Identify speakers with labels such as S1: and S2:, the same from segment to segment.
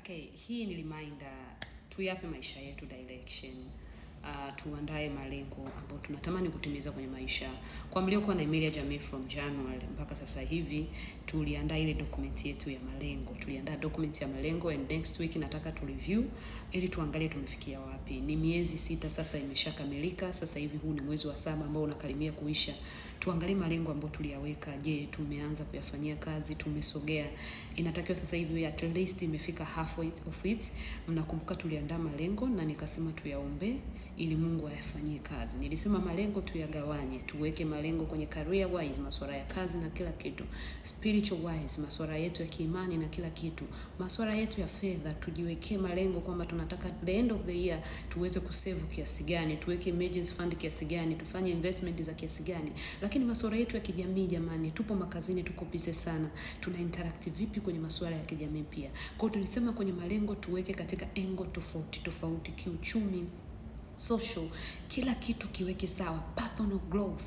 S1: Okay, hii ni reminder, tuyape maisha yetu direction. Tuandae malengo ambayo tunatamani kutimiza kwenye maisha. Kwa mliokuwa na email ya jamii from January mpaka sasa hivi, tuliandaa ile document yetu ya malengo. Tuliandaa document ya malengo and next week nataka tu review ili tuangalie tumefikia wapi. Ni miezi 6 sasa imeshakamilika. Sasa hivi huu ni mwezi wa 7 ambao unakaribia kuisha. Tuangalie malengo ambayo tuliyaweka. Je, tumeanza kuyafanyia kazi? Tumesogea? Inatakiwa sasa hivi at least imefika half of it. Mnakumbuka tuliandaa malengo na nikasema tuyaombe ili Mungu ayafanyie kazi. Nilisema malengo tuyagawanye, tuweke malengo kwenye career wise, masuala ya kazi na kila kitu. Spiritual wise, masuala yetu ya kiimani na kila kitu. Masuala yetu ya fedha, tujiwekee malengo kwamba tunataka the end of the year tuweze kusave kiasi gani, tuweke emergency fund kiasi gani, tufanye investment za kiasi gani. Lakini masuala yetu ya kijamii jamani, tupo makazini, tuko busy sana. Tuna interact vipi kwenye masuala ya kijamii pia? Kwa hiyo tulisema kwenye malengo tuweke katika angle tofauti, kiuchumi, social, kila kitu kiweke sawa. Personal growth.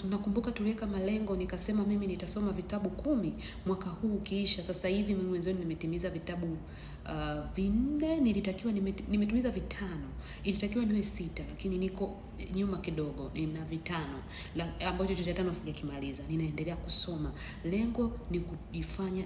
S1: Mnakumbuka tuliweka malengo nikasema mimi nitasoma vitabu 10 mwaka huu ukiisha. Sasa hivi mimi mwenzoni nimetimiza vitabu 4, nilitakiwa nimetimiza 5. Ilitakiwa niwe 6 lakini niko nyuma kidogo, nina 5 ambacho cha 5 sijakimaliza. Ninaendelea kusoma. Lengo ni kujifanya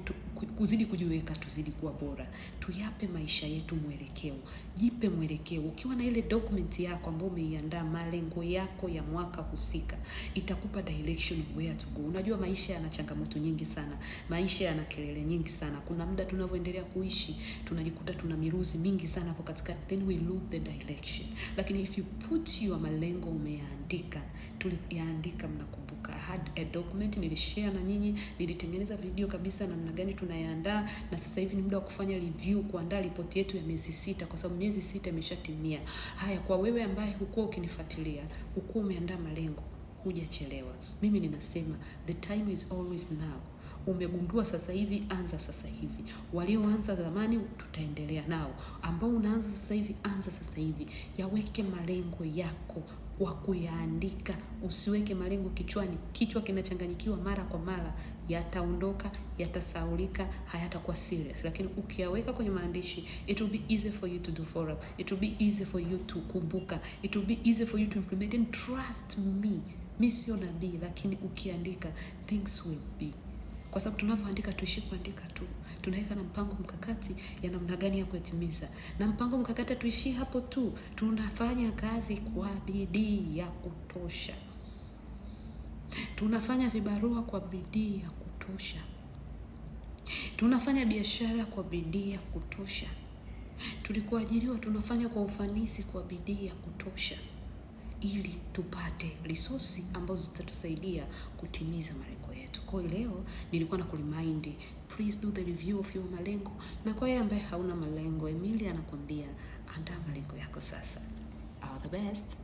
S1: kuzidi kujiweka, tuzidi kuwa bora. Tuyape maisha yetu mwelekeo. Jipe mwelekeo. Ukiwa na ile document yako ambayo umeiandaa malengo yako ya mwaka husika, itakupa direction where to go. Unajua maisha yana changamoto nyingi sana. Maisha yana kelele nyingi sana. Kuna muda tunavyoendelea kuishi, tunajikuta tuna miruzi mingi sana hapo katikati, then we lose the direction. Lakini if you put your malengo umeandika, tuliandika mnakumbuka. I had a document nilishare na nyinyi, nilitengeneza video kabisa namna gani tunayaandaa, na sasa hivi ni muda wa kufanya review, kuandaa ripoti yetu ya miezi 6 kwa sababu miezi 6 imeshatimia. Haya, kwa wewe ambaye hukuwa ukinifuatilia, hukuwa umeandaa malengo, hujachelewa. Mimi ninasema the time is always now. Umegundua sasa hivi, anza sasa hivi. Walioanza zamani tutaendelea nao. Ambao unaanza sasa hivi, anza sasa hivi. Yaweke malengo yako kwa kuyaandika. Usiweke malengo kichwani. Kichwa kinachanganyikiwa mara kwa mara, yataondoka, yatasaulika, hayatakuwa serious. Lakini ukiyaweka kwenye maandishi, it will be easy for you to do follow up. It will be easy for you to kumbuka. It will be easy for you to implement, and trust me. Mimi sio nabii, lakini ukiandika things will be. Kwa sababu tunavyoandika tuishi kuandika tu. Tunaweka na mpango mkakati ya namna gani ya kutimiza. Na mpango mkakati tuishi hapo tu. Tunafanya kazi kwa bidii ya kutosha. Tunafanya vibarua kwa bidii ya kutosha. Tunafanya biashara kwa bidii ya kutosha. Tulikuajiriwa, tunafanya kwa ufanisi kwa bidii ya kutosha, ili tupate resources ambazo zitatusaidia kutimiza malengo yetu. Kwa leo nilikuwa na kuremind, please do the review of your malengo. Na kwa yeye ambaye hauna malengo, Emilia anakuambia andaa malengo yako sasa. All the best.